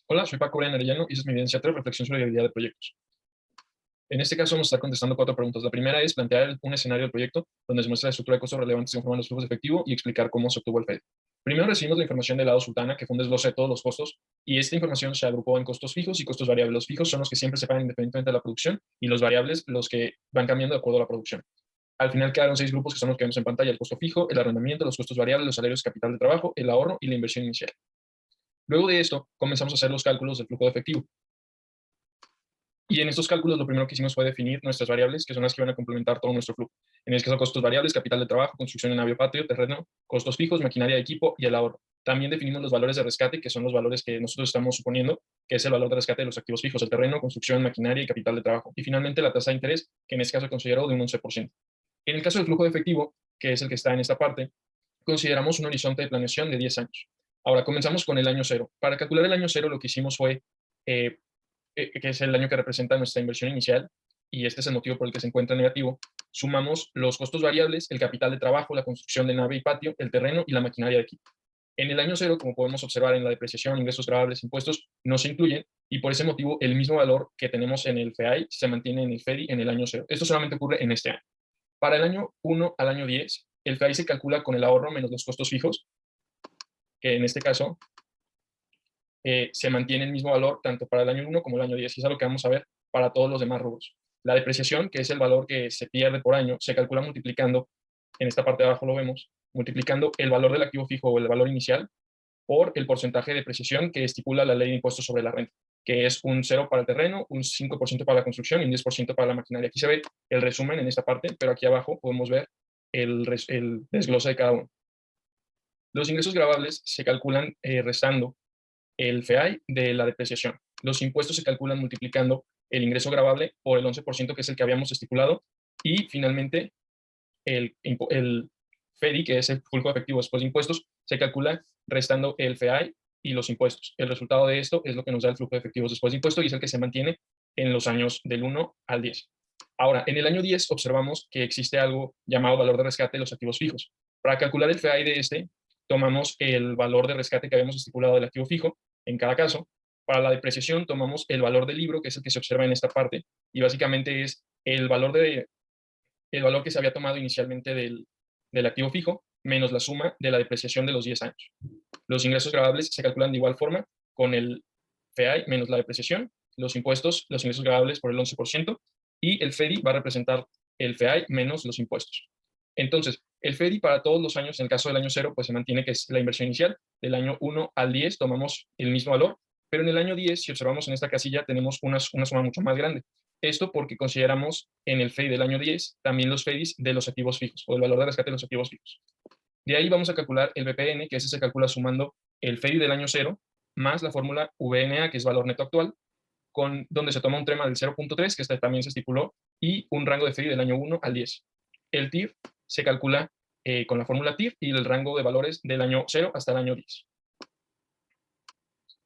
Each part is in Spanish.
Hola, soy Paco Brian Arellano y esa es mi evidencia 3, reflexión sobre viabilidad de proyectos. En este caso vamos a estar contestando 4 preguntas. La primera es plantear un escenario del proyecto donde se muestra la estructura de costos relevantes que informan los flujos de efectivo y explicar cómo se obtuvo el FED. Primero recibimos la información del lado Sultana, que fue un desglose de todos los costos, y esta información se agrupó en costos fijos y costos variables. Los fijos son los que siempre se pagan independientemente de la producción y los variables los que van cambiando de acuerdo a la producción. Al final quedaron 6 grupos que son los que vemos en pantalla: el costo fijo, el arrendamiento, los costos variables, los salarios, capital de trabajo, el ahorro y la inversión inicial. Luego de esto, comenzamos a hacer los cálculos del flujo de efectivo. Y en estos cálculos lo primero que hicimos fue definir nuestras variables, que son las que van a complementar todo nuestro flujo. En este caso, costos variables, capital de trabajo, construcción en nave patio, terreno, costos fijos, maquinaria de equipo y el ahorro. También definimos los valores de rescate, que son los valores que nosotros estamos suponiendo, que es el valor de rescate de los activos fijos, el terreno, construcción, maquinaria y capital de trabajo. Y finalmente la tasa de interés, que en este caso considero de un 11%. En el caso del flujo de efectivo, que es el que está en esta parte, consideramos un horizonte de planeación de 10 años. Ahora, comenzamos con el año cero. Para calcular el año cero, lo que hicimos fue eh, que es el año que representa nuestra inversión inicial, y este es el motivo por el que se encuentra negativo, sumamos los costos variables, el capital de trabajo, la construcción de nave y patio, el terreno y la maquinaria de equipo. En el año cero, como podemos observar en la depreciación, ingresos grabables, impuestos, no se incluyen, y por ese motivo el mismo valor que tenemos en el FEAI se mantiene en el FEDI en el año cero. Esto solamente ocurre en este año. Para el año 1 al año 10, el FEAI se calcula con el ahorro menos los costos fijos, que en este caso se mantiene el mismo valor tanto para el año 1 como el año 10, y es algo que vamos a ver para todos los demás rubros. La depreciación, que es el valor que se pierde por año, se calcula multiplicando, en esta parte de abajo lo vemos, multiplicando el valor del activo fijo o el valor inicial por el porcentaje de depreciación que estipula la ley de impuestos sobre la renta, que es un 0 para el terreno, un 5% para la construcción y un 10% para la maquinaria. Aquí se ve el resumen en esta parte, pero aquí abajo podemos ver el desglose de cada uno. Los ingresos grabables se calculan restando el FEAI de la depreciación. Los impuestos se calculan multiplicando el ingreso gravable por el 11%, que es el que habíamos estipulado, y finalmente el FEDI, que es el flujo efectivo después de impuestos, se calcula restando el FEAI y los impuestos. El resultado de esto es lo que nos da el flujo de efectivos después de impuestos, y es el que se mantiene en los años del 1 al 10. Ahora, en el año 10 observamos que existe algo llamado valor de rescate de los activos fijos. Para calcular el FEAI de este, tomamos el valor de rescate que habíamos estipulado del activo fijo en cada caso. Para la depreciación tomamos el valor del libro, que es el que se observa en esta parte, y básicamente es el valor que se había tomado inicialmente del activo fijo, menos la suma de la depreciación de los 10 años. Los ingresos grabables se calculan de igual forma con el FEAI menos la depreciación, los impuestos, los ingresos grabables por el 11%, y el FEDI va a representar el FEAI menos los impuestos. Entonces, el FEDI para todos los años, en el caso del año 0, pues se mantiene que es la inversión inicial. Del año 1 al 10 tomamos el mismo valor, pero en el año 10, si observamos en esta casilla, tenemos una suma mucho más grande. Esto porque consideramos en el FEDI del año 10 también los FEDIs de los activos fijos, o el valor de rescate de los activos fijos. De ahí vamos a calcular el BPN, que ese se calcula sumando el FEDI del año 0 más la fórmula VNA, que es valor neto actual, donde se toma un trema del 0.3, que este también se estipuló, y un rango de FEDI del año 1 al 10. El TIR se calcula con la fórmula TIR y el rango de valores del año 0 hasta el año 10.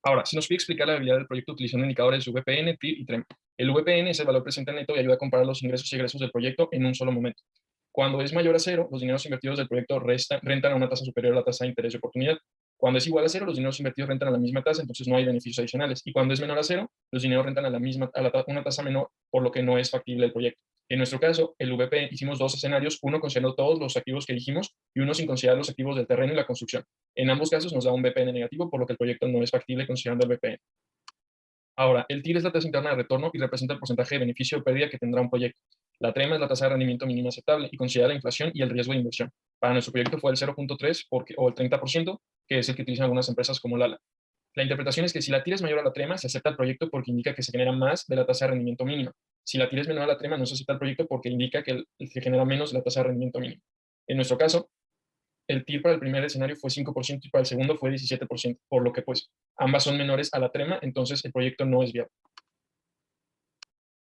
Ahora, se nos pide explicar la viabilidad del proyecto utilizando indicadores de VPN, TIR y TREM. El VPN es el valor presente neto y ayuda a comparar los ingresos y egresos del proyecto en un solo momento. Cuando es mayor a 0, los dineros invertidos del proyecto rentan a una tasa superior a la tasa de interés de oportunidad. Cuando es igual a 0, los dineros invertidos rentan a la misma tasa, entonces no hay beneficios adicionales. Y cuando es menor a 0, los dineros rentan a una tasa menor, por lo que no es factible el proyecto. En nuestro caso, el VP hicimos 2 escenarios, uno considerando todos los activos que dijimos y uno sin considerar los activos del terreno y la construcción. En ambos casos nos da un VPN negativo, por lo que el proyecto no es factible considerando el VPN. Ahora, el TIR es la tasa interna de retorno y representa el porcentaje de beneficio o pérdida que tendrá un proyecto. La TREMA es la tasa de rendimiento mínima aceptable y considera la inflación y el riesgo de inversión. Para nuestro proyecto fue el 0.3 o el 30%, que es el que utilizan algunas empresas como Lala. La interpretación es que si la TIR es mayor a la TREMA, se acepta el proyecto porque indica que se genera más de la tasa de rendimiento mínima. Si la TIR es menor a la TREMA, no se acepta el proyecto porque indica que se genera menos de la tasa de rendimiento mínima. En nuestro caso, el TIR para el primer escenario fue 5% y para el segundo fue 17%, por lo que pues ambas son menores a la TREMA, entonces el proyecto no es viable.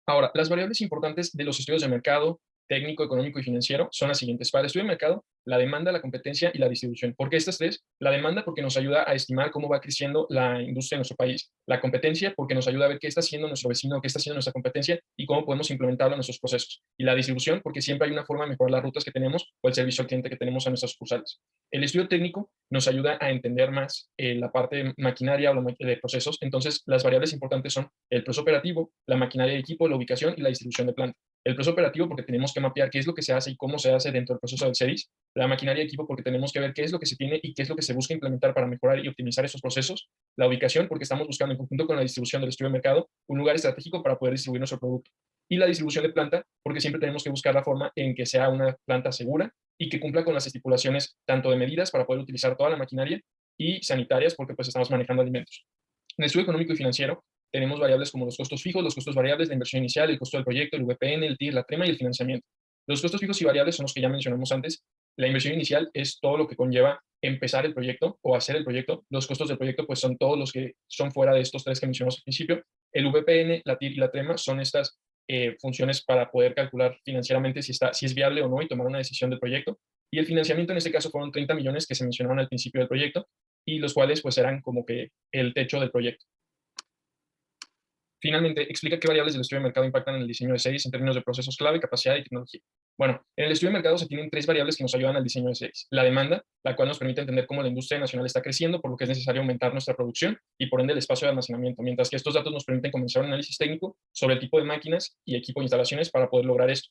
Ahora, las variables importantes de los estudios de mercado técnico, económico y financiero son las siguientes. Para el estudio de mercado, la demanda, la competencia y la distribución. ¿Por qué estas tres? La demanda porque nos ayuda a estimar cómo va creciendo la industria en nuestro país. La competencia porque nos ayuda a ver qué está haciendo nuestro vecino, qué está haciendo nuestra competencia y cómo podemos implementarlo en nuestros procesos. Y la distribución porque siempre hay una forma de mejorar las rutas que tenemos o el servicio al cliente que tenemos a nuestras sucursales. El estudio técnico nos ayuda a entender más la parte de maquinaria o de procesos. Entonces, las variables importantes son el proceso operativo, la maquinaria de equipo, la ubicación y la distribución de planta. El proceso operativo porque tenemos que mapear qué es lo que se hace y cómo se hace dentro del proceso del CEDIS. La maquinaria de equipo porque tenemos que ver qué es lo que se tiene y qué es lo que se busca implementar para mejorar y optimizar esos procesos. La ubicación porque estamos buscando en conjunto con la distribución del estudio de mercado un lugar estratégico para poder distribuir nuestro producto. Y la distribución de planta porque siempre tenemos que buscar la forma en que sea una planta segura y que cumpla con las estipulaciones tanto de medidas para poder utilizar toda la maquinaria y sanitarias porque pues estamos manejando alimentos. En el estudio económico y financiero tenemos variables como los costos fijos, los costos variables, la inversión inicial, el costo del proyecto, el VPN, el TIR, la trema y el financiamiento. Los costos fijos y variables son los que ya mencionamos antes. La inversión inicial es todo lo que conlleva empezar el proyecto o hacer el proyecto. Los costos del proyecto pues son todos los que son fuera de estos tres que mencionamos al principio. El VPN, la TIR y la trema son estas funciones para poder calcular financieramente si es viable o no y tomar una decisión del proyecto. Y el financiamiento en este caso fueron 30 millones que se mencionaron al principio del proyecto y los cuales pues eran como que el techo del proyecto. Finalmente, explica qué variables del estudio de mercado impactan en el diseño de series en términos de procesos clave, capacidad y tecnología. Bueno, en el estudio de mercado se tienen tres variables que nos ayudan al diseño de series. La demanda, la cual nos permite entender cómo la industria nacional está creciendo, por lo que es necesario aumentar nuestra producción y por ende el espacio de almacenamiento, mientras que estos datos nos permiten comenzar un análisis técnico sobre el tipo de máquinas y equipo de instalaciones para poder lograr esto.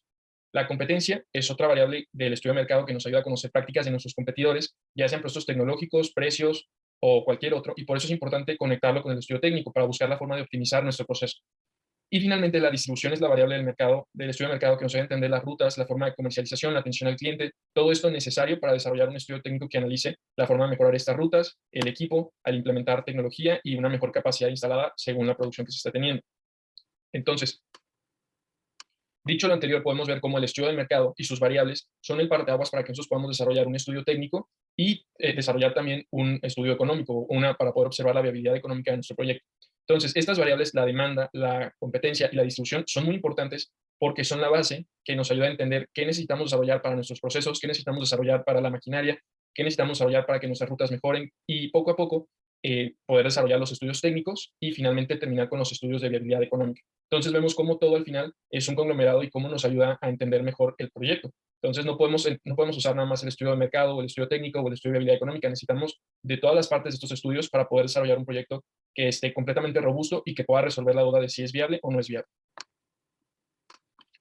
La competencia es otra variable del estudio de mercado que nos ayuda a conocer prácticas de nuestros competidores, ya sean procesos tecnológicos, precios o cualquier otro, y por eso es importante conectarlo con el estudio técnico para buscar la forma de optimizar nuestro proceso. Y finalmente, la distribución es la variable del mercado, del estudio de mercado que nos ayuda a entender las rutas, la forma de comercialización, la atención al cliente. Todo esto es necesario para desarrollar un estudio técnico que analice la forma de mejorar estas rutas, el equipo, al implementar tecnología y una mejor capacidad instalada según la producción que se está teniendo. Entonces, dicho lo anterior, podemos ver cómo el estudio del mercado y sus variables son el parteaguas para que nosotros podamos desarrollar un estudio técnico y desarrollar también un estudio económico, para poder observar la viabilidad económica de nuestro proyecto. Entonces, estas variables, la demanda, la competencia y la distribución, son muy importantes porque son la base que nos ayuda a entender qué necesitamos desarrollar para nuestros procesos, qué necesitamos desarrollar para la maquinaria, qué necesitamos desarrollar para que nuestras rutas mejoren y poco a poco poder desarrollar los estudios técnicos y finalmente terminar con los estudios de viabilidad económica. Entonces vemos cómo todo al final es un conglomerado y cómo nos ayuda a entender mejor el proyecto. Entonces no podemos usar nada más el estudio de mercado o el estudio técnico o el estudio de viabilidad económica. Necesitamos de todas las partes de estos estudios para poder desarrollar un proyecto que esté completamente robusto y que pueda resolver la duda de si es viable o no es viable.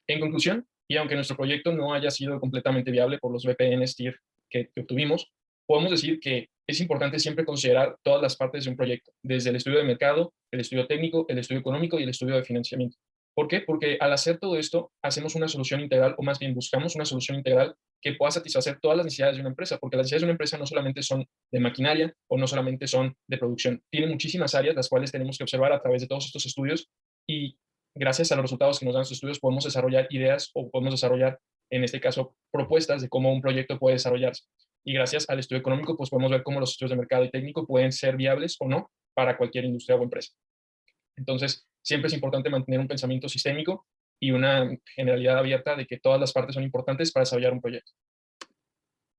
En conclusión, y aunque nuestro proyecto no haya sido completamente viable por los VPNs TIR que obtuvimos, podemos decir que es importante siempre considerar todas las partes de un proyecto, desde el estudio de mercado, el estudio técnico, el estudio económico y el estudio de financiamiento. ¿Por qué? Porque al hacer todo esto, hacemos una solución integral, o más bien buscamos una solución integral que pueda satisfacer todas las necesidades de una empresa, porque las necesidades de una empresa no solamente son de maquinaria o no solamente son de producción, tiene muchísimas áreas las cuales tenemos que observar a través de todos estos estudios y gracias a los resultados que nos dan estos estudios podemos desarrollar ideas o podemos desarrollar, en este caso, propuestas de cómo un proyecto puede desarrollarse. Y gracias al estudio económico, pues podemos ver cómo los estudios de mercado y técnico pueden ser viables o no para cualquier industria o empresa. Entonces, siempre es importante mantener un pensamiento sistémico y una generalidad abierta de que todas las partes son importantes para desarrollar un proyecto.